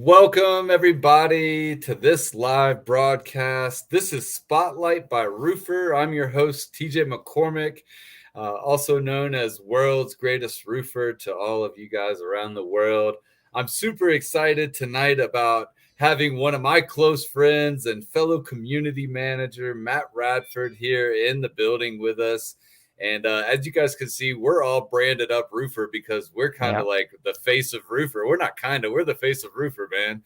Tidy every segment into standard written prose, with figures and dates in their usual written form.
Welcome, everybody, to this live broadcast. This is Spotlight by Roofr. I'm your host, TJ McCormack, also known as World's Greatest Roofer to all of you guys around the world. I'm super excited tonight about having one of my close friends and fellow community manager, Matt Radford, here in the building with us. And as you guys can see, we're all branded up Roofr because we're kind of like the face of Roofr. We're not kind of, we're the face of Roofr, man.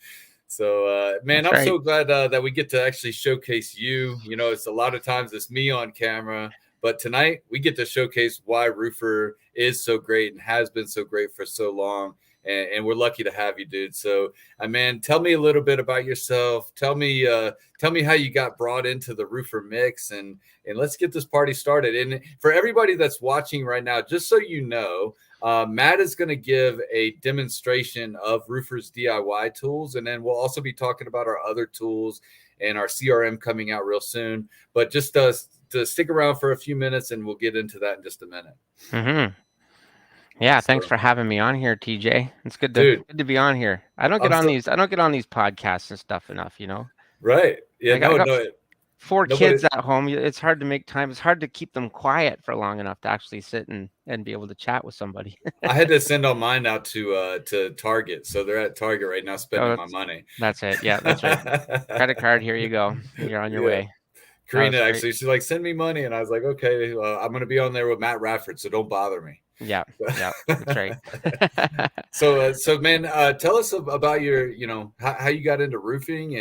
So, man, That's I'm right. so glad that we get to actually showcase you. You know, it's a lot of times it's me on camera, but tonight we get to showcase why Roofr is so great and has been so great for so long. And we're lucky to have you, dude. So, man, tell me a little bit about yourself. Tell me how you got brought into the Roofr mix, and let's get this party started. And for everybody that's watching right now, just so you know, Matt is going to give a demonstration of Roofr's DIY tools, and then we'll also be talking about our other tools and our CRM coming out real soon. But just to stick around for a few minutes, and we'll get into that in just a minute. Mm-hmm. Yeah, thanks So, for having me on here, TJ. It's good dude, to be on here. I don't get on these podcasts and stuff enough, right. Yeah, I got no, four nobody. kids at home. It's hard to make time. It's hard to keep them quiet for long enough to actually sit and be able to chat with somebody. I had to send all mine out to Target, so they're at Target right now spending Oh, my money. that's it. Yeah, that's right. Credit card, here you go. You're on your Yeah. way. That Karina was great. actually, she's like, send me money. And I was like, okay, I'm going to be on there with Matt Radford, so don't bother me. Yeah, yeah, that's right. So man, tell us about your, how you got into roofing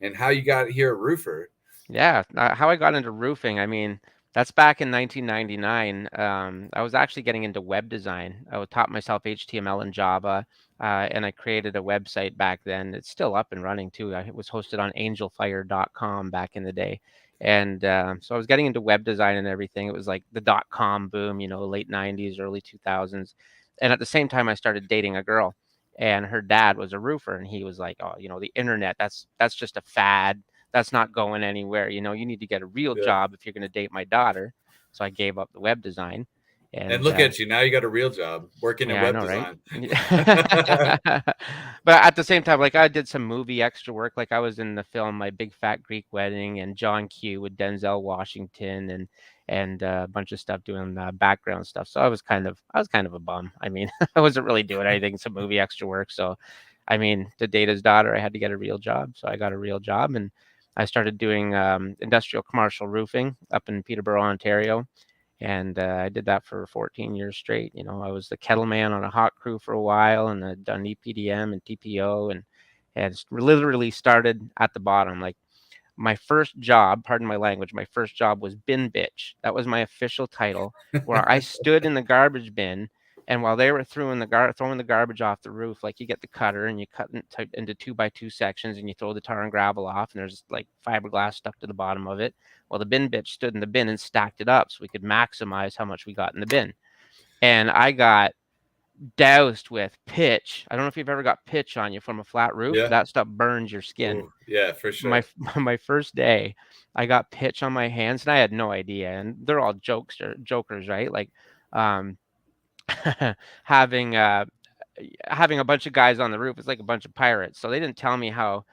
and how you got here at Roofr. Yeah, how I got into roofing, I mean, that's back in 1999. I was actually getting into web design. taught myself HTML and Java, and I created a website back then. It's still up and running too. It was hosted on angelfire.com back in the day. And so I was getting into web design and everything. It was like the .com boom, late 90s, early 2000s. And at the same time, I started dating a girl, and her dad was a roofer, and he was like, "Oh, the internet, that's just a fad. That's not going anywhere. You need to get a real Yeah. job if you're going to date my daughter." So I gave up the web design. And And look at you. Now you got a real job working in yeah, I web know, right? design. But at the same time, like, I did some movie extra work. Like, I was in the film My Big Fat Greek Wedding and John Q with Denzel Washington, and a bunch of stuff doing background stuff. So I was kind of a bum. I mean, I wasn't really doing anything, some movie extra work. So, I mean, to date his daughter, I had to get a real job. So I got a real job, and I started doing industrial commercial roofing up in Peterborough, Ontario. And I did that for 14 years straight. I was the kettle man on a hot crew for a while, and I'd done EPDM and TPO, and literally started at the bottom. Like, my first job, pardon my language, my first job was bin bitch. That was my official title, where I stood in the garbage bin, and while they were throwing the garbage off the roof, like, you get the cutter and you cut it into 2x2 sections, and you throw the tar and gravel off, and there's like fiberglass stuck to the bottom of it. Well, the bin bitch stood in the bin and stacked it up so we could maximize how much we got in the bin. And I got doused with pitch. I don't know if you've ever got pitch on you from a flat roof. Yeah. That stuff burns your skin. Ooh, yeah, for My sure. my first day, I got pitch on my hands, and I had no idea. And they're all jokers, right? Like, um, having having a bunch of guys on the roof is like a bunch of pirates. So they didn't tell me how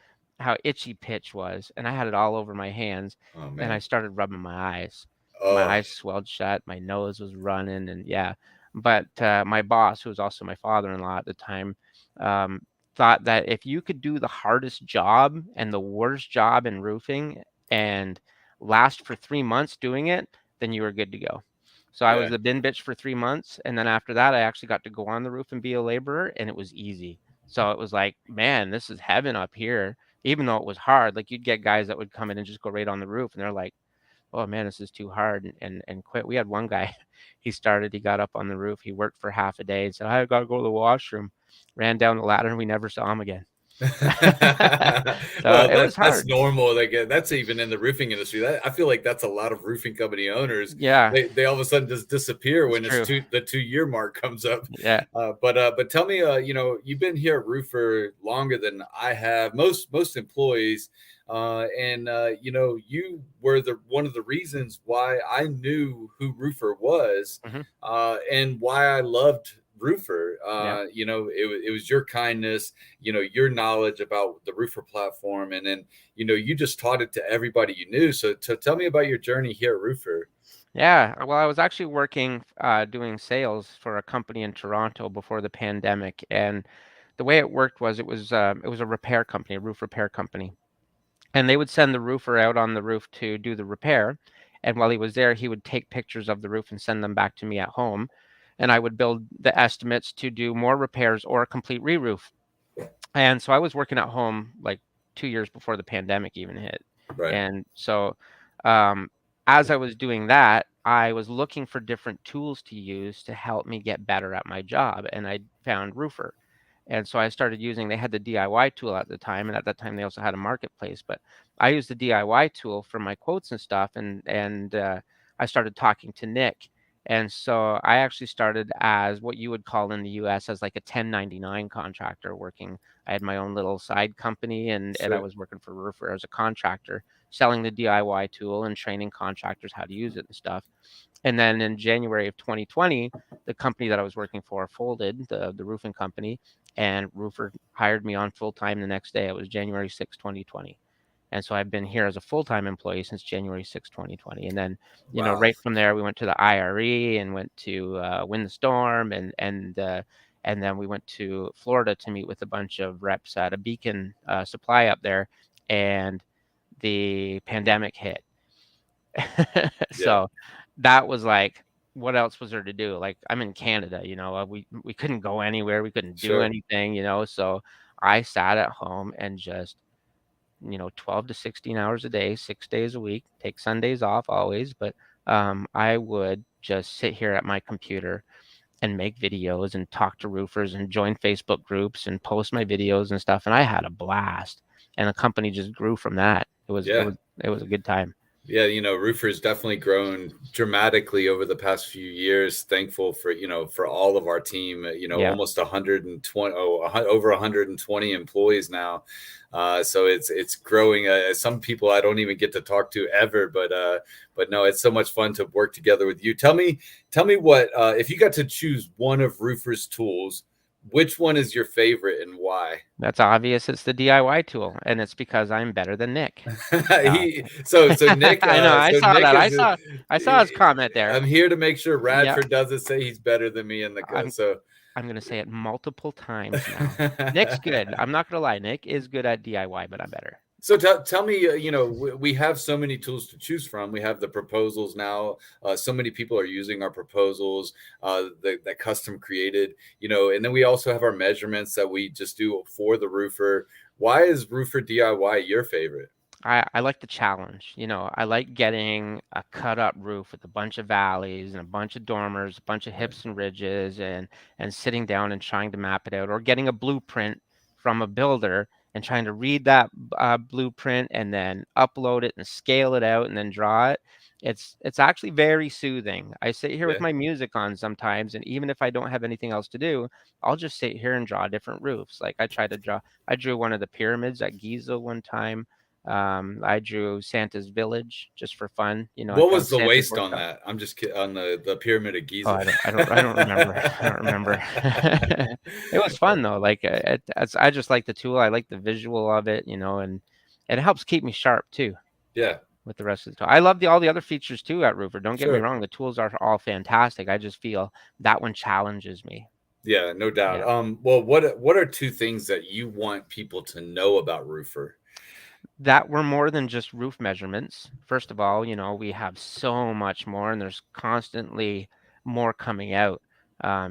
itchy pitch was, and I had it all over my hands, Oh and I man. started rubbing my eyes. My Oh, eyes swelled shut, my nose was running, and yeah. But my boss, who was also my father-in-law at the time, um, thought that if you could do the hardest job and the worst job in roofing and last for 3 months doing it, then you were good to go. So I was yeah. the bin bitch for 3 months, and then after that, I actually got to go on the roof and be a laborer, and it was easy. So it was like, man, this is heaven up here. Even though it was hard, like, you'd get guys that would come in and just go right on the roof, and they're like, "Oh man, this is too hard," and quit. We had one guy, he got up on the roof, he worked for half a day and said, "I gotta go to the washroom," ran down the ladder, and we never saw him again. So Well, it was that's hard. normal. Like that's even in the roofing industry. I feel like that's a lot of roofing company owners. Yeah, They all of a sudden just disappear it's when true. the 2 year mark comes up. Yeah. But tell me, you've been here at Roofer longer than I have. Most employees, and you were the one of the reasons why I knew who Roofer was, Hmm. and why I loved Roofr. Yeah. You know, it was your kindness, you know, your knowledge about the Roofr platform, and then you know you just taught it to everybody you knew. So, tell me about your journey here at Roofr. Yeah, well, I was actually working doing sales for a company in Toronto before the pandemic, and the way it worked was it was a repair company, a roof repair company, and they would send the roofer out on the roof to do the repair, and while he was there, he would take pictures of the roof and send them back to me at home, and I would build the estimates to do more repairs or a complete re-roof. And so I was working at home like 2 years before the pandemic even hit. Right. And so, um, as I was doing that, I was looking for different tools to use to help me get better at my job, and I found Roofr. And so I started using they had the DIY tool at the time, and at that time they also had a marketplace, but I used the DIY tool for my quotes and stuff, and I started talking to Nick. And so I actually started as what you would call in the US as like a 1099 contractor working. I had my own little side company and I Sure. was working for Roofr as a contractor, selling the DIY tool and training contractors how to use it and stuff. And then in January of 2020, the company that I was working for folded, the roofing company, and Roofr hired me on full time the next day. It was January 6, 2020. And so I've been here as a full-time employee since January 6, 2020. And then, you know, Wow. right from there, we went to the IRE and went to Win the Storm, and then we went to Florida to meet with a bunch of reps at a Beacon supply up there, and the pandemic hit. Yeah. So that was like, what else was there to do? Like, I'm in Canada, you know, we couldn't go anywhere, we couldn't do Sure. anything, you know. So I sat at home and just, you know, 12 to 16 hours a day, 6 days a week, take Sundays off always, but I would just sit here at my computer and make videos and talk to roofers and join Facebook groups and post my videos and stuff. And I had a blast. And the company just grew from that. Yeah. It was a good time. Yeah, you know, Roofer has definitely grown dramatically over the past few years. Thankful for, you know, for all of our team, you know, Yeah. almost 120, over 120 employees now. So it's growing. Some people I don't even get to talk to ever, but no, it's so much fun to work together with you. Tell me what if you got to choose one of Roofer's tools, which one is your favorite and why? That's obvious. It's the DIY tool. And it's because I'm better than Nick. Uh, He so Nick I know. I so saw Nick that. is I saw his comment there. I'm here to make sure Yeah. Radford doesn't say he's better than me in the I'm so I'm gonna say it multiple times now. Nick's good. I'm not gonna lie. Nick is good at DIY, but I'm better. so tell me, you know, we have so many tools to choose from. We have the proposals now. So many people are using our proposals that custom created, you know, and then we also have our measurements that we just do for the roofer. Why is roofer DIY your favorite? I like the challenge. You know, I like getting a cut up roof with a bunch of valleys and a bunch of dormers, a bunch of Right. hips and ridges, and sitting down and trying to map it out, or getting a blueprint from a builder and trying to read that blueprint and then upload it and scale it out and then draw it. It's actually very soothing. I sit here with Yeah. my music on sometimes, and even if I don't have anything else to do, I'll just sit here and draw different roofs. Like I drew one of the pyramids at Giza one time. I drew Santa's village just for fun. You know, I What found was the Santa's waste on workshop. that? I'm just on the pyramid of Oh, Giza. I don't remember. I don't remember. It was fun though. Like I just like the tool. I like the visual of it, you know, and it helps keep me sharp too Yeah, with the rest of the tool. I love all the other features too at Roofr. Don't get me sure. wrong. The tools are all fantastic. I just feel that one challenges me. Yeah, no doubt. Yeah. Well, what are two things that you want people to know about Roofer? That were more than just roof measurements. First of all, you know, we have so much more, and there's constantly more coming out.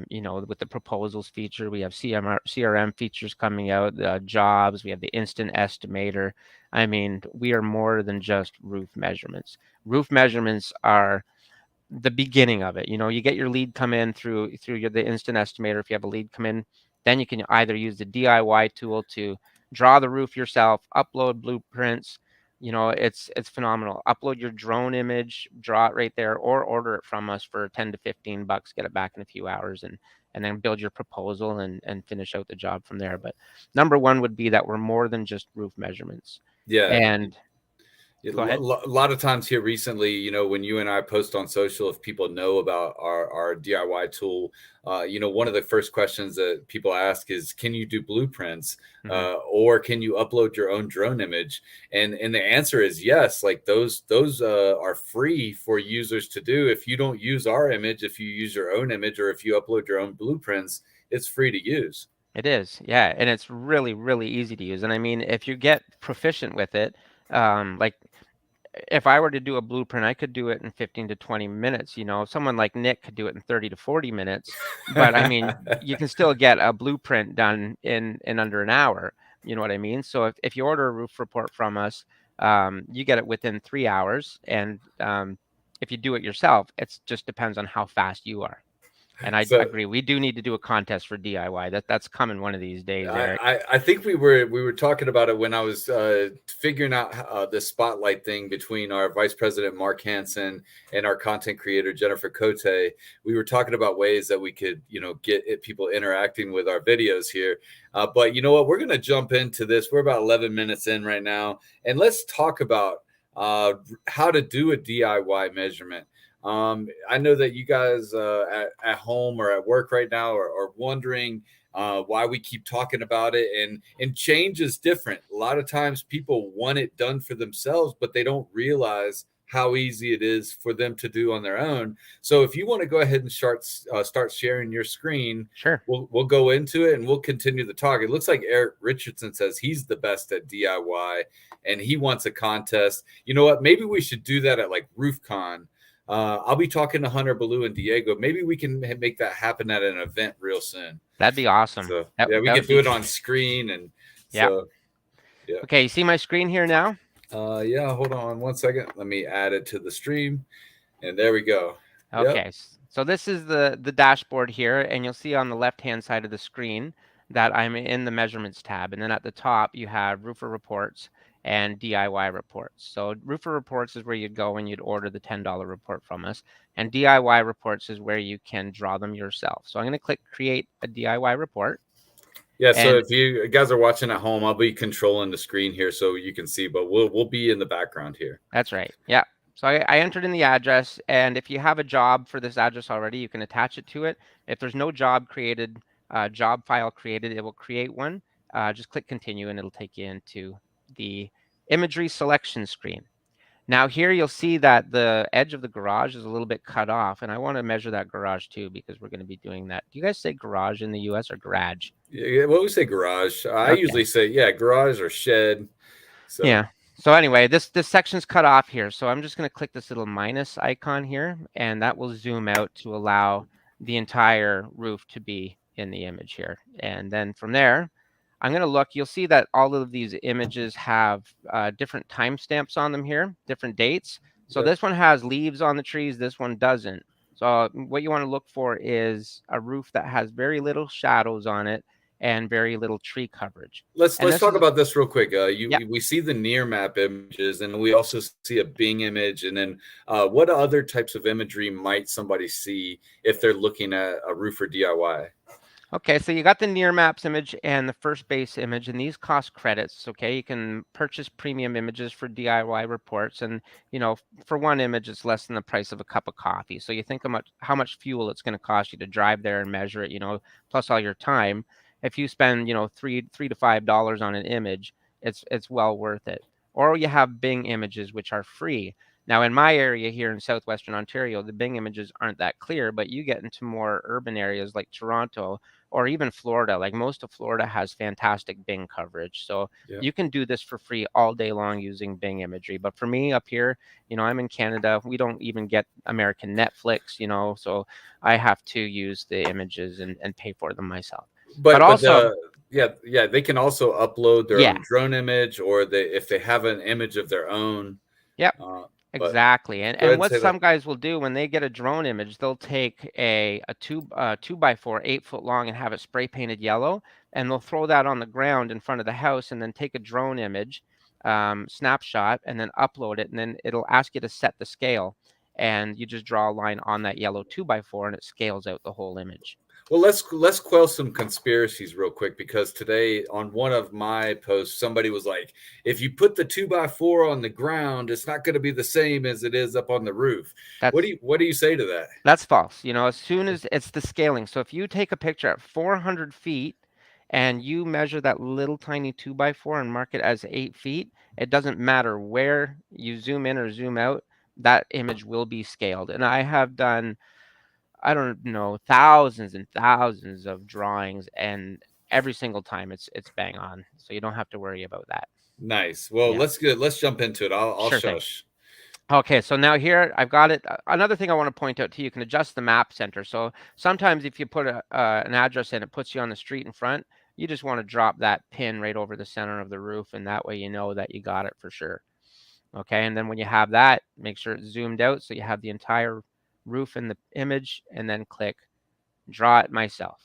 You know, with the proposals feature, we have CRM features coming out, jobs, we have the instant estimator. I mean, we are more than just roof measurements. Roof measurements are the beginning of it. You know, you get your lead come in through the instant estimator. If you have a lead come in, then you can either use the DIY tool to draw the roof yourself, upload blueprints. You know, it's phenomenal. Upload your drone image, draw it right there, or order it from us for 10 to 15 bucks. Get it back in a few hours, and then build your proposal and finish out the job from there. But number one would be that we're more than just roof measurements, Yeah, and A Go ahead. lot of times here recently, when you and I post on social, if people know about our DIY tool, one of the first questions that people ask is, can you do blueprints, Hmm. or can you upload your own drone image? And the answer is yes. Like those are free for users to do. If you don't use our image, if you use your own image, or if you upload your own blueprints, it's free to use. It is, yeah, and it's really, really easy to use. And I mean, if you get proficient with it, like if I were to do a blueprint, I could do it in 15 to 20 minutes. Someone like Nick could do it in 30 to 40 minutes. But I mean, you can still get a blueprint done in under an hour. You know what I mean? So if you order a roof report from us, you get it within 3 hours. And if you do it yourself, it just depends on how fast you are. And I So agree. We do need to do a contest for DIY. That's coming one of these days, Eric. I think we were talking about it when I was figuring out the spotlight thing between our vice president Mark Hansen and our content creator Jennifer Cote. We were talking about ways that we could get people interacting with our videos here. But you know what? We're going to jump into this. We're about 11 minutes in right now, and let's talk about how to do a DIY measurement. I know that you guys at home or at work right now are wondering why we keep talking about it, and change is different. A lot of times people want it done for themselves, but they don't realize how easy it is for them to do on their own. So if you want to go ahead and start sharing your screen, Sure. we'll go into it and we'll continue the talk. It looks like Eric Richardson says he's the best at DIY and he wants a contest. You know what? Maybe we should do that at like RoofCon. I'll be talking to Hunter Ballou and Diego. Maybe we can make that happen at an event real soon. That'd be awesome. So That yeah, we that could would do be it on screen, and yeah. so yeah. Okay, you see my screen here now? Yeah. Hold on one second. Let me add it to the stream, and there we go. Yep. Okay, so this is the dashboard here, and you'll see on the left-hand side of the screen that I'm in the measurements tab, and then at the top you have Roofr reports and DIY reports. So Roofr reports is where you'd go and you'd order the $10 report from us, and DIY reports is where you can draw them yourself. So I'm going to click create a DIY report, Yeah. So and if you guys are watching at home, I'll be controlling the screen here so you can see, but we'll be in the background here. that's right. Yeah. So I entered in the address, and if you have a job for this address already, you can attach it to it. If there's no job created, job file created, it will create one. Just click continue, and it'll take you into the imagery selection screen. Now here you'll see that the edge of the garage is a little bit cut off, and I want to measure that garage too because we're going to be doing that. Do you guys say garage in the US or garage? Yeah. Well, we say garage. I Okay. usually say garage or shed. So Yeah. So anyway, this section's cut off here. So I'm just going to click this little minus icon here, and that will zoom out to allow the entire roof to be in the image here. And then from there, I'm going to look. You'll see that all of these images have different timestamps on them here, different dates. So yep. this one has leaves on the trees. This one doesn't. So what you want to look for is a roof that has very little shadows on it and very little tree coverage. Let's And this talk is, about this real quick. yeah. We see the near map images, and we also see a Bing image. And then, what other types of imagery might somebody see if they're looking at a roof or DIY? Okay, so you got the near maps image and the first base image, and these cost credits. Okay, you can purchase premium images for DIY reports, and for one image, it's less than the price of a cup of coffee. So you think how much fuel it's going to cost you to drive there and measure it, plus all your time. If you spend, $3 to $5 on an image, it's well worth it. Or you have Bing images, which are free. Now, in my area here in southwestern Ontario, the Bing images aren't that clear, but you get into more urban areas like Toronto or even Florida. Like most of Florida has fantastic Bing coverage. So Yeah. you can do this for free all day long using Bing imagery. But for me up here, I'm in Canada. We don't even get American Netflix, so I have to use the images and pay for them myself. But But also, yeah, they can also upload their yeah, own drone image, or if they have an image of their own. yep. But Exactly. And go ahead and and what say that. some guys will do when they get a drone image, they'll take a 2x4, 8 foot long, and have it spray painted yellow, and they'll throw that on the ground in front of the house, and then take a drone image, snapshot, and then upload it, and then it'll ask you to set the scale, and you just draw a line on that yellow 2x4, and it scales out the whole image. Well, let's quell some conspiracies real quick, because today on one of my posts, somebody was like, "If you put the 2x4 on the ground, it's not going to be the same as it is up on the roof." That's What do you say to that? That's false. You know, as soon as it's the scaling. So if you take a picture at 400 feet and you measure that little tiny 2x4 and mark it as 8 feet, it doesn't matter where you zoom in or zoom out, that image will be scaled. And I have done, I don't know, thousands and thousands of drawings, and every single time it's bang on. So you don't have to worry about that. Nice. Well, Yeah, let's jump into it. I'll sure thing. shush. Okay, so now here I've got it. Another thing I want to point out to you, you can adjust the map center. So sometimes if you put an address in, it puts you on the street in front. You just want to drop that pin right over the center of the roof, and that way you know that you got it for sure. Okay, and then when you have that, make sure it's zoomed out so you have the entire roof in the image, and then click Draw It Myself.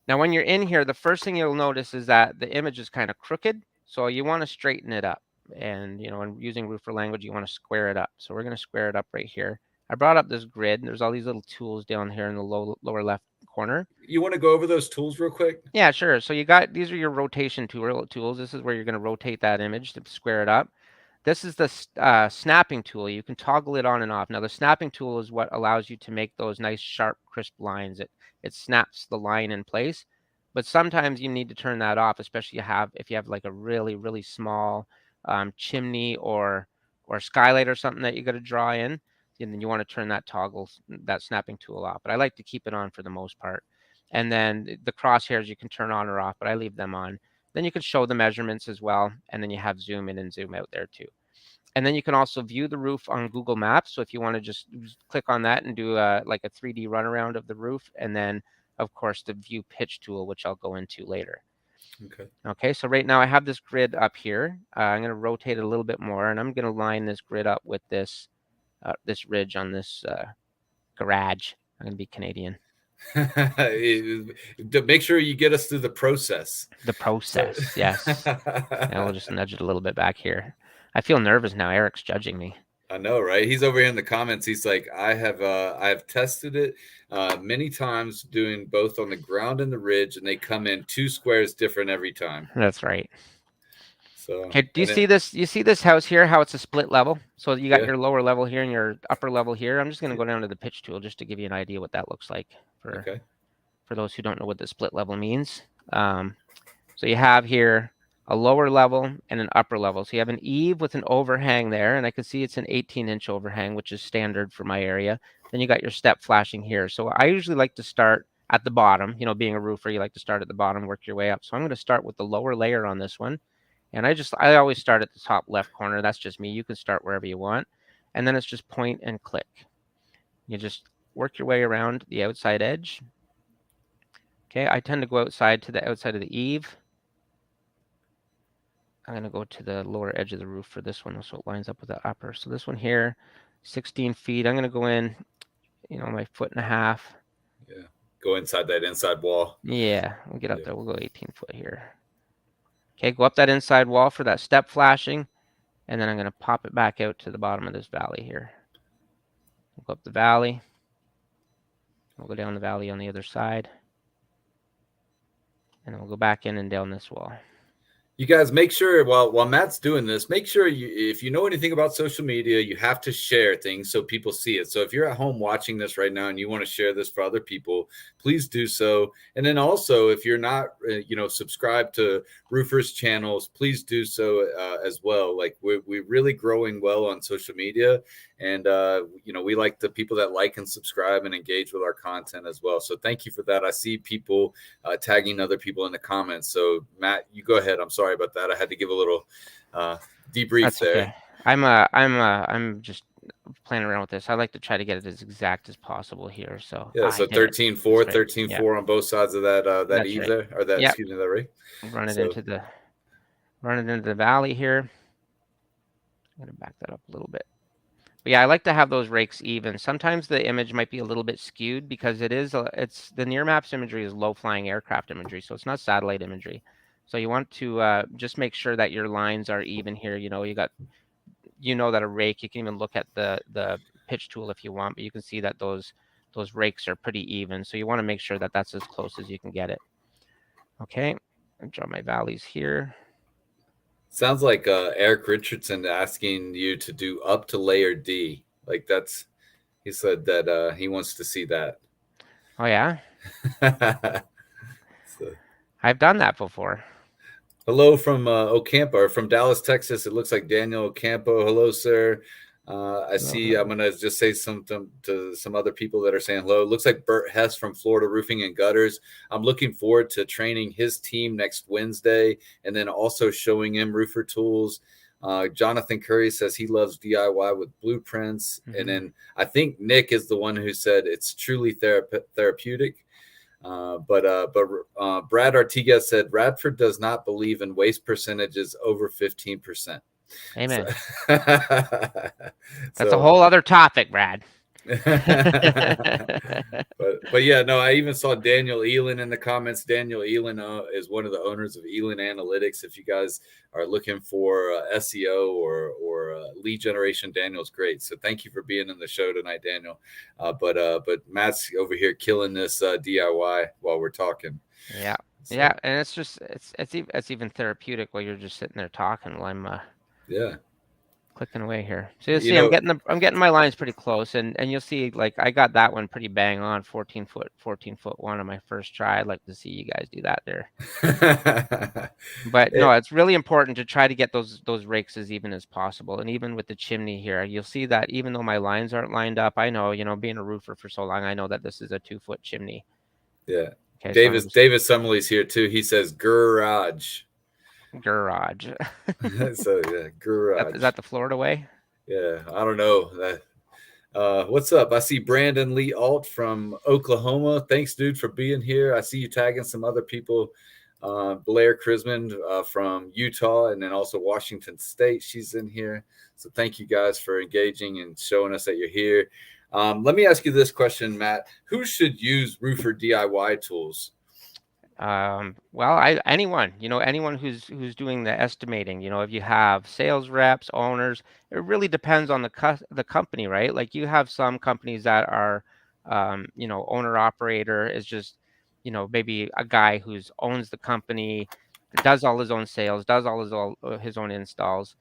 Now, when you're in here, the first thing you'll notice is that the image is kind of crooked, so you want to straighten it up. And, you know, when using Roofr language, you want to square it up. So we're going to square it up right here. I brought up this grid. There's all these little tools down here in the lower left corner. You want to go over those tools real quick? Yeah, sure. So you got, these are your rotation tools. This is where you're going to rotate that image to square it up. This is the snapping tool. You can toggle it on and off. Now, the snapping tool is what allows you to make those nice, sharp, crisp lines. It snaps the line in place. But sometimes you need to turn that off, especially if you have like a really, really small chimney or skylight or something that you got to draw in. And then you want to turn that snapping tool off. But I like to keep it on for the most part. And then the crosshairs you can turn on or off, but I leave them on. Then you can show the measurements as well, and then you have zoom in and zoom out there too. And then you can also view the roof on Google Maps. So if you want to just click on that and do like a 3D runaround of the roof, and then of course the view pitch tool, which I'll go into later. Okay. Okay, so right now I have this grid up here. I'm going to rotate it a little bit more, and I'm going to line this grid up with this this ridge on this garage. I'm going to be Canadian. Make sure you get us through the process. The process, yes. And we'll just nudge it a little bit back here. I feel nervous now. Eric's judging me. I know, right? He's over here in the comments. He's like, I have tested it many times, doing both on the ground and the ridge, and they come in 2 squares different every time. That's right. So okay, do you see this? You see this house here, how it's a split level? So you got Yeah. your lower level here and your upper level here. I'm just going to go down to the pitch tool just to give you an idea what that looks like Okay. for those who don't know what the split level means. So you have here a lower level and an upper level. So you have an eave with an overhang there, and I can see it's an 18-inch overhang, which is standard for my area. Then you got your step flashing here. So I usually like to start at the bottom. You know, being a roofer, you like to start at the bottom, work your way up. So I'm going to start with the lower layer on this one. And I always start at the top left corner. That's just me. You can start wherever you want. And then it's just point and click. You just work your way around the outside edge. Okay, I tend to go outside to the outside of the eave. I'm going to go to the lower edge of the roof for this one, so it lines up with the upper. So this one here, 16 feet. I'm going to go in, you know, my 1.5 feet. Yeah. Go inside that inside wall. Yeah, we'll get up there. We'll go 18 foot here. Okay, go up that inside wall for that step flashing, and then I'm going to pop it back out to the bottom of this valley here. We'll go up the valley. We'll go down the valley on the other side. And then we'll go back in and down this wall. You guys, make sure while Matt's doing this, make sure if you know anything about social media, you have to share things so people see it. So if you're at home watching this right now and you want to share this for other people, please do so. And then also, if you're not, subscribed to Roofr's channels, please do so as well. Like we're really growing well on social media, and we like the people that like and subscribe and engage with our content as well. So thank you for that. I see people tagging other people in the comments. So Matt, you go ahead. I'm sorry about that. I had to give a little debrief. That's there. Okay. I'm just playing around with this. I like to try to get it as exact as possible here. So yeah, so 13-4, 13-4 on both sides of that eve right. There, or that excuse me, that right. Run it into the valley here. I'm gonna back that up a little bit. But yeah, I like to have those rakes even. Sometimes the image might be a little bit skewed because it's the near maps imagery is low flying aircraft imagery, so it's not satellite imagery. So you want to just make sure that your lines are even here. You know, that a rake, you can even look at the pitch tool if you want, but you can see that those those rakes are pretty even. So you want to make sure that that's as close as you can get it. Okay, I'll draw my valleys here. Sounds like Eric Richardson asking you to do up to layer D. Like he said that he wants to see that. Oh yeah, So, I've done that before. hello from Ocampo, or from Dallas, Texas. It looks like Daniel Ocampo. Hello, sir. I see. I'm gonna just say something to some other people that are saying hello. It looks like Bert Hess from Florida Roofing and Gutters. I'm looking forward to training his team next Wednesday, and then also showing him roofer tools. Jonathan Curry says he loves DIY with blueprints, and then I think Nick is the one who said it's truly therapeutic. But Brad Artigas said Radford does not believe in waste percentages over 15%. Amen. So, That's a whole other topic, Brad. but yeah, no, I even saw Daniel Elin in the comments. Daniel Elin is one of the owners of Elin Analytics. If you guys are looking for SEO or lead generation, Daniel's great. So thank you for being in the show tonight, Daniel. But Matt's over here killing this DIY while we're talking. Yeah, so. Yeah, and it's just it's even therapeutic while you're just sitting there talking while I'm clicking away here. So you'll see, I'm getting my lines pretty close, and you'll see, like, I got that one pretty bang on, 14 foot one on my first try. I'd like to see you guys do that there. But no, it's really important to try to get those rakes as even as possible. And even with the chimney here, you'll see that even though my lines aren't lined up, I know, being a roofer for so long, I know that this is a 2-foot chimney. Yeah. Okay, David Summerly's here too. He says garage. Garage. So yeah, garage. Is that the Florida way? Yeah, I don't know. What's up? I see Brandon Lee Alt from Oklahoma. Thanks, dude, for being here. I see you tagging some other people. Blair Chrisman from Utah, and then also Washington State. She's in here. So thank you guys for engaging and showing us that you're here. Let me ask you this question, Matt. Who should use Roofr DIY tools? Well, anyone who's doing the estimating, if you have sales reps, owners, it really depends on the company, right? Like, you have some companies that are, owner operator is just, maybe a guy who's owns the company, does all his own sales, does all his own installs.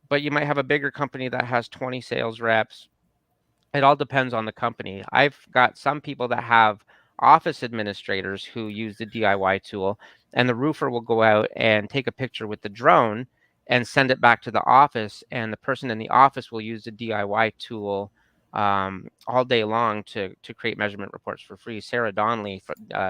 But you might have a bigger company that has 20 sales reps. It all depends on the company. I've got some people that have office administrators who use the DIY tool, and the roofer will go out and take a picture with the drone and send it back to the office, and the person in the office will use the DIY tool all day long to create measurement reports for free. Sarah Donnelly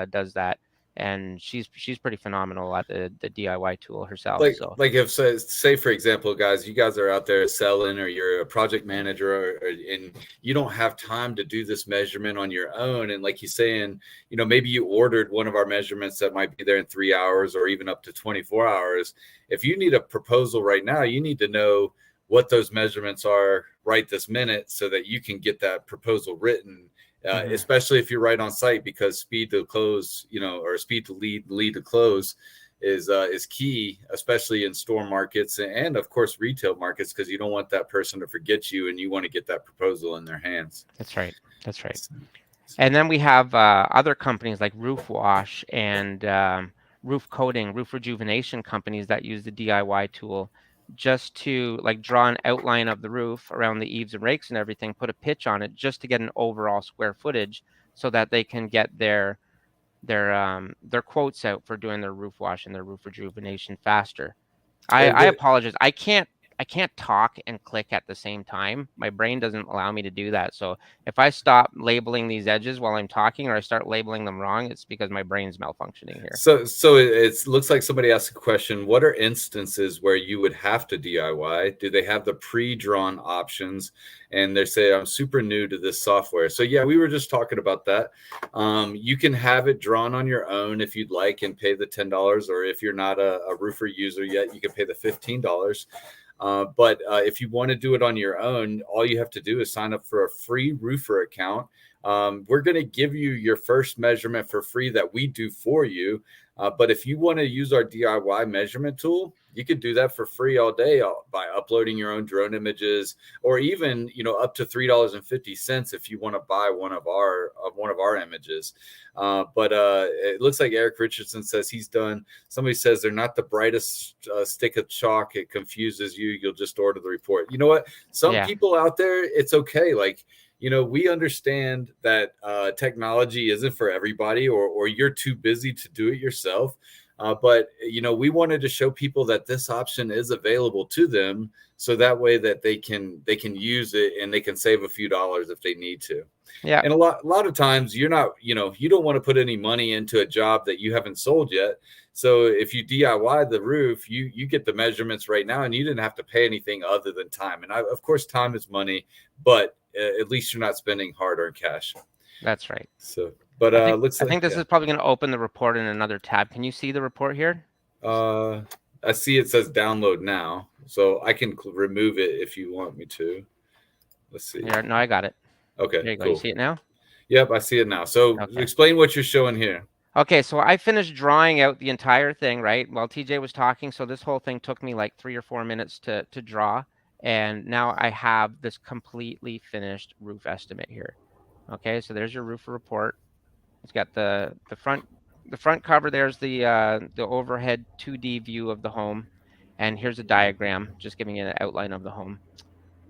does that, and she's pretty phenomenal at the DIY tool herself. Like if say for example, guys, you guys are out there selling, or you're a project manager, and you don't have time to do this measurement on your own, and like he's saying, maybe you ordered one of our measurements that might be there in 3 hours or even up to 24 hours. If you need a proposal right now, you need to know what those measurements are right this minute so that you can get that proposal written. Especially if you're right on site, because speed to close, or speed to lead to close is key, especially in store markets and of course retail markets, because you don't want that person to forget you and you want to get that proposal in their hands. That's right. And then we have other companies like Roof Wash and roof coating, roof rejuvenation companies that use the DIY tool just to, like, draw an outline of the roof around the eaves and rakes and everything, put a pitch on it just to get an overall square footage, so that they can get their quotes out for doing their roof wash and their roof rejuvenation faster. I apologize. I can't talk and click at the same time. My brain doesn't allow me to do that. So if I stop labeling these edges while I'm talking, or I start labeling them wrong, it's because my brain's malfunctioning here. So it looks like somebody asked a question. What are instances where you would have to DIY? Do they have the pre-drawn options? And they say, I'm super new to this software. So yeah, we were just talking about that. You can have it drawn on your own if you'd like and pay the $10, or if you're not a Roofr user yet, you can pay the $15. But if you want to do it on your own, all you have to do is sign up for a free Roofr account. We're going to give you your first measurement for free that we do for you. But if you want to use our DIY measurement tool, you can do that for free all day by uploading your own drone images, or even up to $3.50 if you want to buy one of our images. But it looks like Eric Richardson says he's done. Somebody says they're not the brightest stick of chalk. It confuses you. You'll just order the report. You know what? Some Yeah. people out there, it's okay. Like, we understand that technology isn't for everybody, or you're too busy to do it yourself. But we wanted to show people that this option is available to them, so that way that they can use it and they can save a few dollars if they need to. Yeah. And a lot of times you're not, you don't want to put any money into a job that you haven't sold yet. So if you DIY the roof, you get the measurements right now, and you didn't have to pay anything other than time. And of course, time is money, but at least you're not spending hard-earned cash. That's right. So, but looks I like think this is probably going to open the report in another tab. Can you see the report here? I see it says download now, so I can remove it if you want me to. Let's see. Yeah, no, I got it. Okay, There you go. cool. You see it now? Yep, I see it now. So explain what you're showing here. Okay, so I finished drawing out the entire thing, right? While TJ was talking, so this whole thing took me like 3 or 4 minutes to draw, and now I have this completely finished roof estimate here. Okay, so there's your roof report. It's got the front cover. There's the overhead 2D view of the home, and here's a diagram just giving you an outline of the home.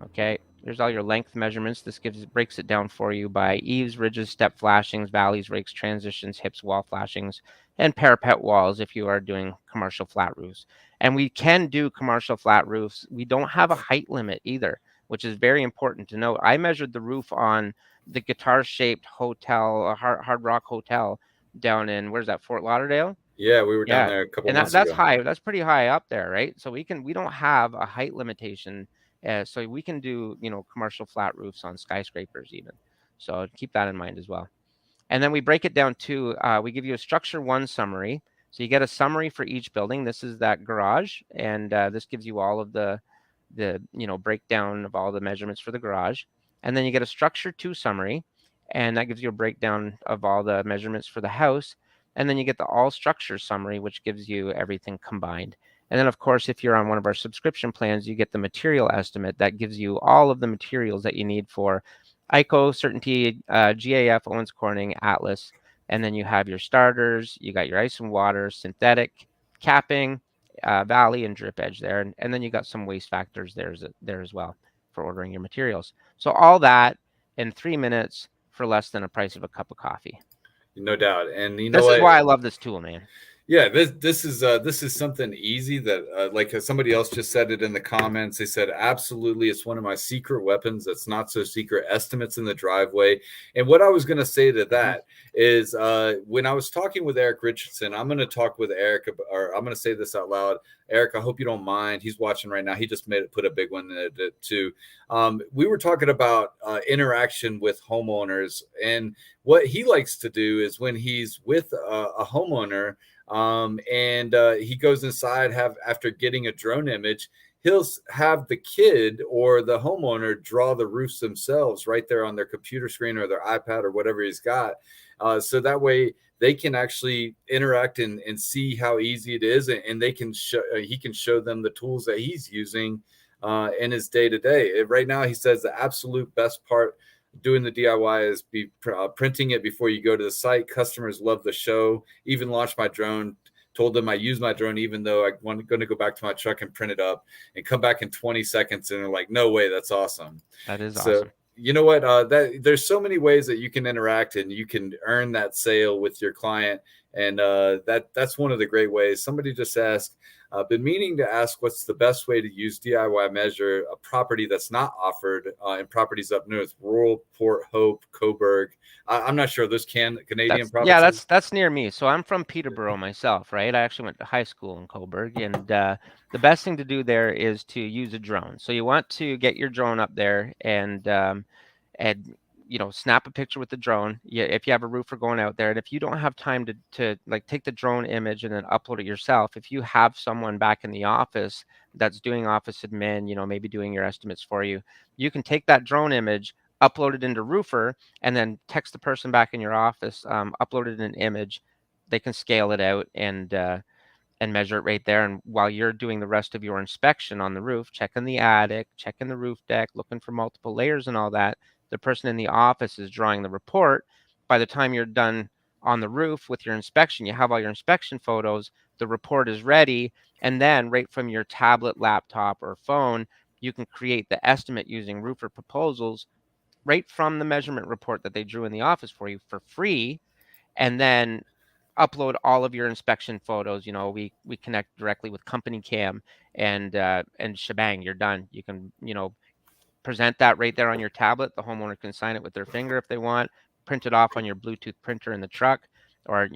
Okay, there's all your length measurements. This breaks it down for you by eaves, ridges, step flashings, valleys, rakes, transitions, hips, wall flashings, and parapet walls if you are doing commercial flat roofs. And we can do commercial flat roofs. We don't have a height limit either, which is very important to note. I measured the roof on the guitar-shaped hotel, Hard Rock Hotel down in, where's that, Fort Lauderdale? Yeah, we were down there a couple months that's ago. high. That's pretty high up there, right? So we don't have a height limitation. So we can do, commercial flat roofs on skyscrapers even. So keep that in mind as well. And then we break it down to, we give you a structure 1 summary. So you get a summary for each building. This is that garage, and this gives you all of the breakdown of all the measurements for the garage. And then you get a structure 2 summary, and that gives you a breakdown of all the measurements for the house. And then you get the all structure summary, which gives you everything combined. And then, of course, if you're on one of our subscription plans, you get the material estimate that gives you all of the materials that you need for ICO, Certainty, GAF, Owens Corning, Atlas. And then you have your starters, you got your ice and water, synthetic, capping, valley, and drip edge there. And then you got some waste factors there as well for ordering your materials. So all that in 3 minutes for less than the price of a cup of coffee. No doubt. And this is why I love this tool, man. Yeah, this is something easy that like somebody else just said it in the comments. They said absolutely, it's one of my secret weapons that's not so secret. Estimates in the driveway. And what I was going to say to that is when I was talking with Eric Richardson, I'm going to talk with Eric, or I'm going to say this out loud. Eric, I hope you don't mind. He's watching right now. He just put a big one in it too. We were talking about interaction with homeowners, and what he likes to do is when he's with a homeowner. And he goes inside after getting a drone image, he'll have the kid or the homeowner draw the roofs themselves right there on their computer screen or their iPad or whatever he's got. So that way they can actually interact and see how easy it is, and they can he can show them the tools that he's using in his day-to-day. Right now, he says the absolute best part doing the DIY is printing it before you go to the site. Customers love the show. Even launched my drone, told them I use my drone even though I'm going to go back to my truck and print it up and come back in 20 seconds. And they're like, no way, that's awesome. That is awesome. You know what? There's so many ways that you can interact and you can earn that sale with your client. And that's one of the great ways. Somebody just asked, been meaning to ask what's the best way to use DIY measure a property that's not offered in properties up north, rural Port Hope, Coburg. I'm not sure those Canadian properties. Yeah, that's near me. So I'm from Peterborough myself, right? I actually went to high school in Coburg, and the best thing to do there is to use a drone. So you want to get your drone up there and snap a picture with the drone. If you have a roofer going out there, and if you don't have time to like take the drone image and then upload it yourself, if you have someone back in the office that's doing office admin, maybe doing your estimates for you, you can take that drone image, upload it into Roofr, and then text the person back in your office, upload it in an image. they can scale it out and measure it right there. And while you're doing the rest of your inspection on the roof, checking the attic, checking the roof deck, looking for multiple layers and all that, the person in the office is drawing the report. By the time you're done on the roof with your inspection, you have all your inspection photos, the report is ready, and then right from your tablet, laptop, or phone, you can create the estimate using Roofr proposals right from the measurement report that they drew in the office for you for free, and then upload all of your inspection photos. We connect directly with company cam, and shebang, you're done. You can present that right there on your tablet. The homeowner can sign it with their finger if they want, print it off on your Bluetooth printer in the truck, or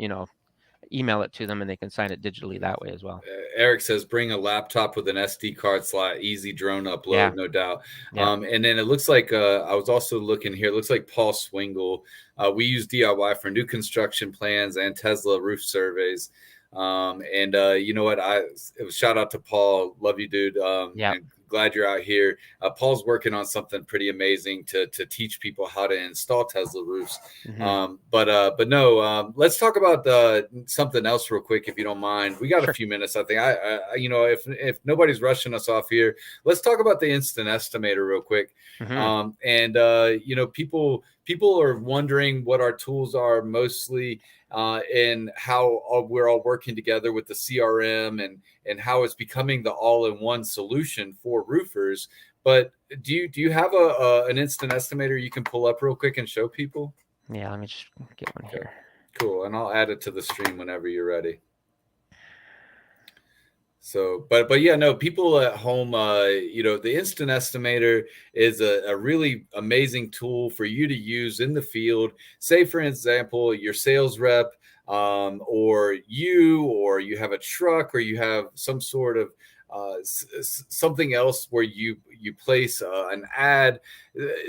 email it to them and they can sign it digitally that way as well. Eric says, bring a laptop with an SD card slot, easy drone upload, Yeah. no doubt. Yeah. And then it looks like I was also looking here. It looks like Paul Swingle. We use DIY for new construction plans and Tesla roof surveys. And you know what? It was shout out to Paul. Love you, dude. Yeah. And glad you're out here. Paul's working on something pretty amazing to teach people how to install Tesla roofs. But no, let's talk about something else real quick, if you don't mind. We got Sure. a few minutes, I think. If nobody's rushing us off here, let's talk about the instant estimator real quick. People are wondering what our tools are mostly, and how we're all working together with the CRM, and how it's becoming the all-in-one solution for roofers. But do you have an instant estimator you can pull up real quick and show people? Yeah, let me just get one here. Cool, and I'll add it to the stream whenever you're ready. So, but yeah, no, people at home, the instant estimator is a really amazing tool for you to use in the field. Say, for example, your sales rep, or you have a truck, or you have some sort of something else where you place an ad.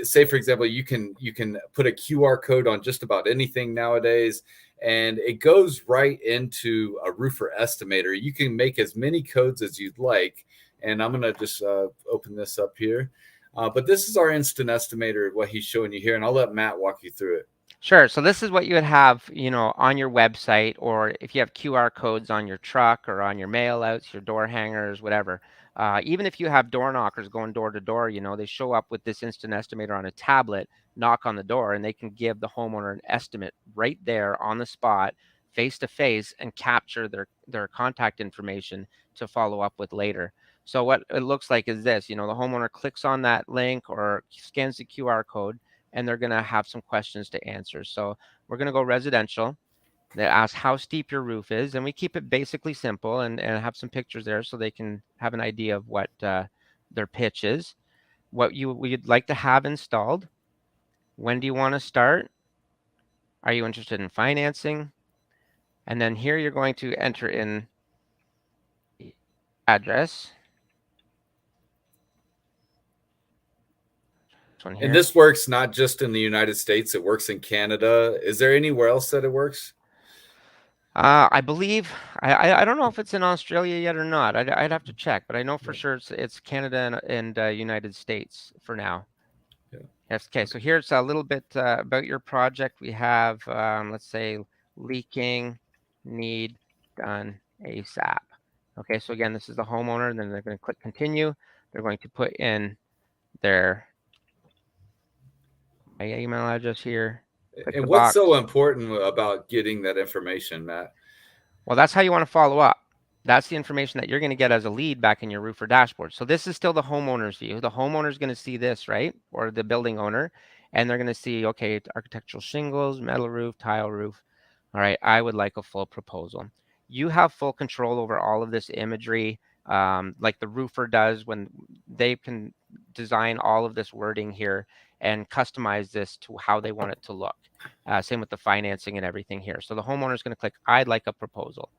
Say, for example, you can put a QR code on just about anything nowadays, and it goes right into a Roofr estimator. You can make as many codes as you'd like. And I'm going to just open this up here. But this is our instant estimator, what he's showing you here. And I'll let Matt walk you through it. Sure. So this is what you would have, on your website, or if you have QR codes on your truck or on your mail outs, your door hangers, whatever. Even if you have door knockers going door to door, they show up with this instant estimator on a tablet, knock on the door, and they can give the homeowner an estimate right there on the spot, face to face, and capture their contact information to follow up with later. So what it looks like is this, the homeowner clicks on that link or scans the QR code, and they're going to have some questions to answer. So we're going to go residential. They ask how steep your roof is, and we keep it basically simple, and have some pictures there so they can have an idea of what their pitch is, what you'd like to have installed, when do you want to start, are you interested in financing, and then here you're going to enter in the address. And this works not just in the United States, it works in Canada. Is there anywhere else that it works? I believe I don't know if it's in Australia yet or not. I'd have to check, but I know for sure it's Canada and United States for now. Yeah. Yes. Okay. So here's a little bit about your project. We have, let's say, leaking, need done ASAP. Okay. So again, this is the homeowner, and then they're going to click continue. They're going to put in my email address here. And what's so important about getting that information, Matt? Well, that's how you want to follow up. That's the information that you're going to get as a lead back in your Roofr dashboard. So this is still the homeowner's view. The homeowner is going to see this, right? Or the building owner, and they're going to see, okay, architectural shingles, metal roof, tile roof. All right, I would like a full proposal. You have full control over all of this imagery, like the roofer does, when they can design all of this wording here and customize this to how they want it to look. Same with the financing and everything here. So the homeowner is going to click, I'd like a proposal.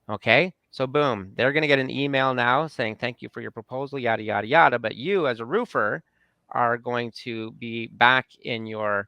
Okay, so boom, they're going to get an email now saying, thank you for your proposal, yada, yada, yada. But you as a roofer are going to be back in your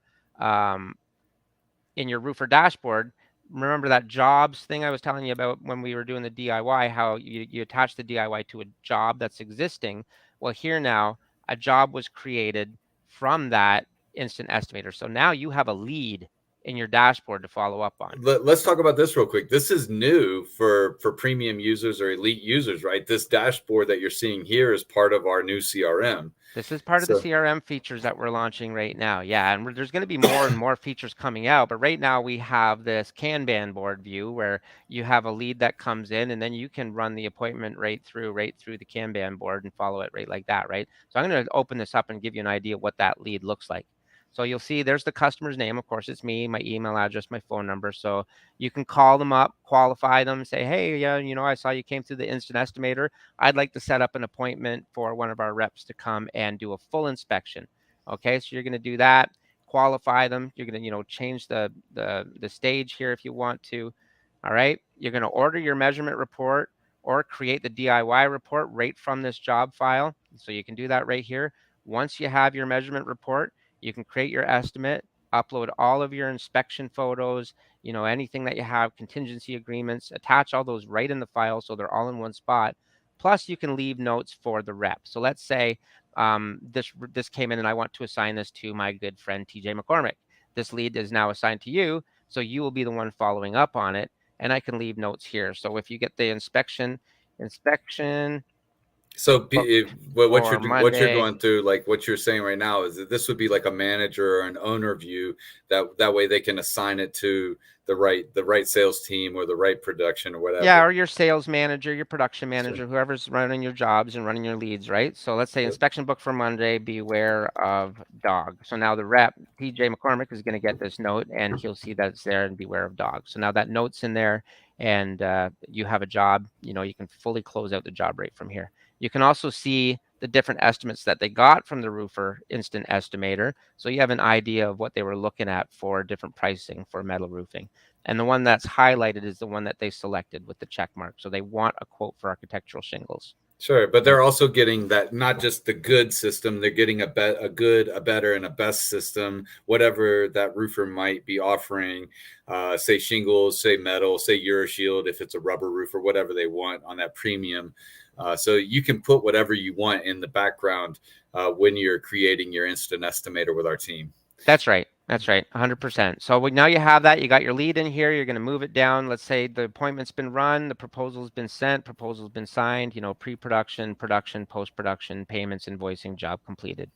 Roofr dashboard. Remember that jobs thing I was telling you about when we were doing the DIY, how you attach the DIY to a job that's existing. Well, here now, a job was created from that instant estimator. So now you have a lead in your dashboard to follow up on. Let's talk about this real quick. This is new for premium users or elite users, right? This dashboard that you're seeing here is part of our new CRM. This is part of the So CRM features that we're launching right now. Yeah, and there's going to be more and more features coming out, but right now we have this Kanban board view where you have a lead that comes in, and then you can run the appointment right through the Kanban board and follow it right like that, right? So I'm going to open this up and give you an idea of what that lead looks like. So you'll see there's the customer's name. Of course, it's me, my email address, my phone number. So you can call them up, qualify them, say, hey, yeah, I saw you came through the instant estimator. I'd like to set up an appointment for one of our reps to come and do a full inspection. Okay, so you're going to do that, qualify them. You're going to, change the stage here if you want to. All right, you're going to order your measurement report or create the DIY report right from this job file. So you can do that right here. Once you have your measurement report, you can create your estimate, upload all of your inspection photos, anything that you have, contingency agreements, attach all those right in the file so they're all in one spot. Plus, you can leave notes for the rep. So let's say this came in and I want to assign this to my good friend TJ McCormack. This lead is now assigned to you, so you will be the one following up on it, and I can leave notes here. So if you get the inspection So for what you're Monday. going through, like what you're saying right now, is that this would be like a manager or an owner view that way they can assign it to the right sales team or the right production or Yeah, whatever. or your sales manager, your production Sure. manager, whoever's running your jobs and running your leads, right? So let's say inspection book for Monday, beware of dog. So now the rep, TJ McCormack, is going to get this note and he'll see that it's there and beware of dog. So now that note's in there and you have a job, you can fully close out the job right from here. You can also see the different estimates that they got from the Roofr instant estimator. So you have an idea of what they were looking at for different pricing for metal roofing. And the one that's highlighted is the one that they selected with the check mark. So they want a quote for architectural shingles. Sure, but they're also getting that, not just the good system, they're getting a good, a better, and a best system, whatever that roofer might be offering, say shingles, say metal, say Euroshield, if it's a rubber roof or whatever they want on that premium. So you can put whatever you want in the background when you're creating your instant estimator with our team. That's right. That's right. 100%. So now you have that. You got your lead in here. You're going to move it down. Let's say the appointment's been run, the proposal's been sent, proposal's been signed, pre-production, production, post-production, payments, invoicing, job completed.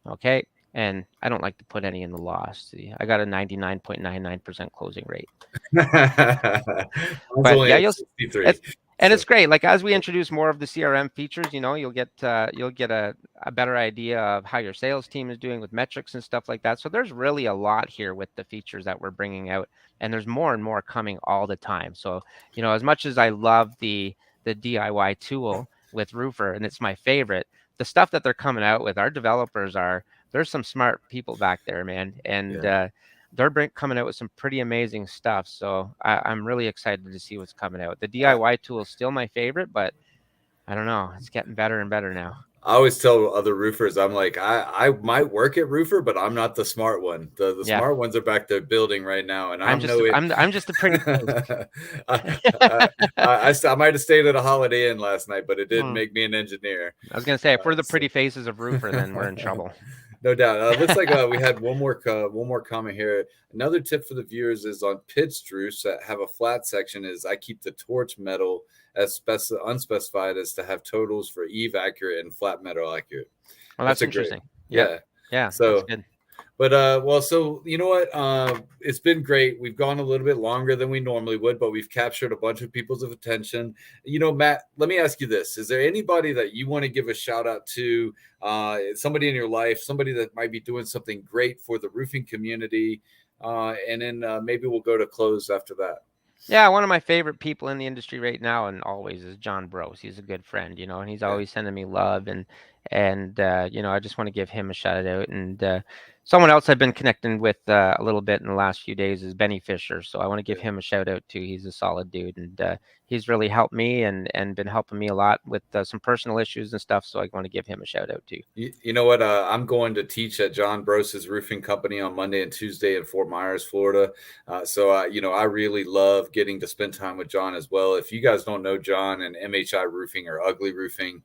Okay. And I don't like to put any in the loss. See, I got a 99.99% closing rate. Mine's But only yeah, at 63. it's great. Like as we introduce more of the CRM features, you'll get a better idea of how your sales team is doing with metrics and stuff like that. So there's really a lot here with the features that we're bringing out, and there's more and more coming all the time. So as much as I love the DIY tool with Roofr, and it's my favorite, the stuff that they're coming out with, our developers there's some smart people back there, man, and they're coming out with some pretty amazing stuff. So I'm really excited to see what's coming out. The DIY tool is still my favorite, but I don't know. It's getting better and better now. I always tell other roofers, I'm like, I might work at Roofr, but I'm not the smart one. The Yeah, smart ones are back there building right now, and I'm I'm just no it. I'm just a pretty face. I might have stayed at a Holiday Inn last night, but it did Hmm. make me an engineer. I was gonna say if we're the So pretty faces of Roofr, then we're in trouble. no doubt. Looks like we had one more comment here. Another tip for the viewers is on pitched roofs that have a flat section is I keep the torch metal as unspecified as to have totals for eve accurate and flat metal accurate. Well, That's that's a great, interesting. Yep. yeah. Yeah, that's So, good. but well, so you know what? It's been great. We've gone a little bit longer than we normally would, but we've captured a bunch of people's attention. Matt, let me ask you this: is there anybody that you want to give a shout out to? Somebody in your life, somebody that might be doing something great for the roofing community, and then maybe we'll go to close after that. Yeah, one of my favorite people in the industry right now and always is John Bros. He's a good friend, and he's Yeah, always sending me love and I just want to give him a shout out. And someone else I've been connecting with a little bit in the last few days is Benny Fisher. So I want to give yeah. him a shout out too. He's a solid dude and he's really helped me and been helping me a lot with some personal issues and stuff. So I want to give him a shout out too. You know what? I'm going to teach at John Bros's roofing company on Monday and Tuesday in Fort Myers, Florida. So I really love getting to spend time with John as well. If you guys don't know John and MHI Roofing or Ugly Roofing,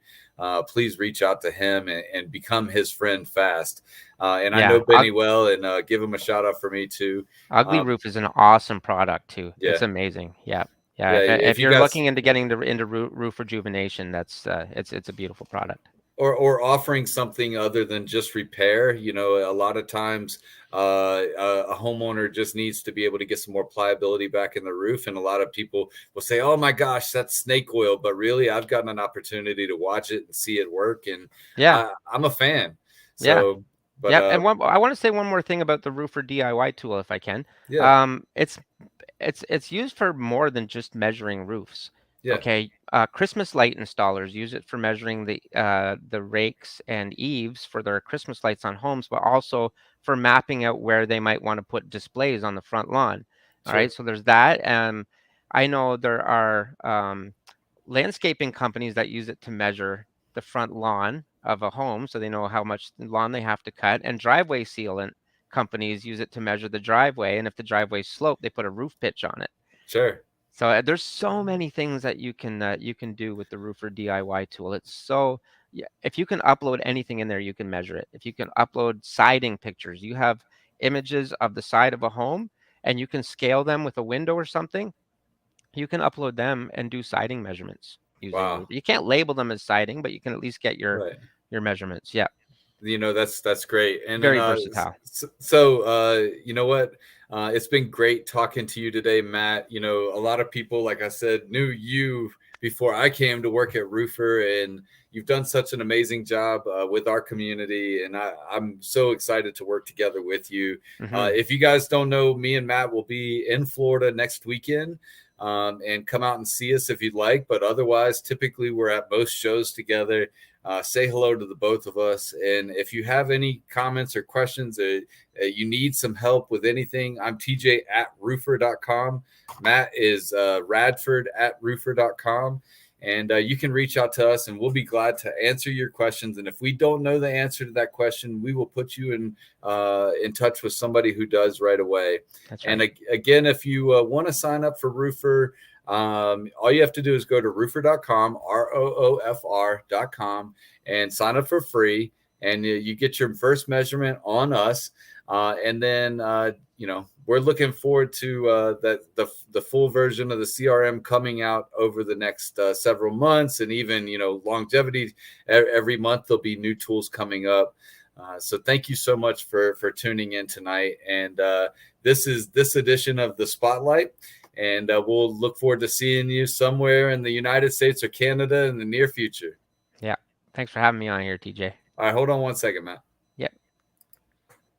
please reach out to him and become his friend fast. And I know Yeah, Benny well, and give him a shout out for me too. Ugly Um, Roof is an awesome product too. yeah, It's amazing. Yeah. Yeah, yeah. If if you you're guys looking into getting into roof rejuvenation, that's it's a beautiful product. or offering something other than just repair. You know, a lot of times a homeowner just needs to be able to get some more pliability back in the roof, and a lot of people will say, "Oh my gosh, that's snake oil," but really, I've gotten an opportunity to watch it and see it work, and Yeah. I'm a fan. Yeah. So, but Yep. And I want to say one more thing about the Roofer DIY tool, if I can. yeah, It's it's used for more than just measuring roofs. yeah, Okay, Christmas light installers use it for measuring the rakes and eaves for their Christmas lights on homes, but also for mapping out where they might want to put displays on the front lawn. All right, sure, so there's that. I know there are landscaping companies that use it to measure the front lawn of a home, so they know how much lawn they have to cut, and driveway sealant companies use it to measure the driveway, and if the driveway's slope, they put a roof pitch on it. sure. So there's so many things that you can do with the Roofer DIY tool. It's so yeah, if you can upload anything in there, you can measure it. If you can upload siding pictures, you have images of the side of a home and you can scale them with a window or something, you can upload them and do siding measurements using Wow, Roofer. You can't label them as siding, but you can at least get right. your measurements. Yeah, You know, that's great. And then very versatile. you know what, it's been great talking to you today, Matt. You know, a lot of people, like I said, knew you before I came to work at Roofr, and you've done such an amazing job with our community, and I'm so excited to work together with you. Hmm. If you guys don't know, me and Matt will be in Florida next weekend. And come out and see us if you'd like, but otherwise typically we're at most shows together. Say hello to the both of us. And if you have any comments or questions, you need some help with anything, I'm TJ at Roofr.com. Matt is Radford at Roofr.com. And you can reach out to us and we'll be glad to answer your questions. And if we don't know the answer to that question, we will put you in touch with somebody who does right away. That's And right. again, if you want to sign up for Roofr, all you have to do is go to roofr.com, ROOFR.com, and sign up for free. And you get your first measurement on us. And then, we're looking forward to the full version of the CRM coming out over the next several months, and even, longevity. Every month there'll be new tools coming up. So thank you so much for tuning in tonight. And this is this edition of the Spotlight. And we'll look forward to seeing you somewhere in the United States or Canada in the near future. Yeah. Thanks for having me on here, TJ. All right, hold on one second, Matt.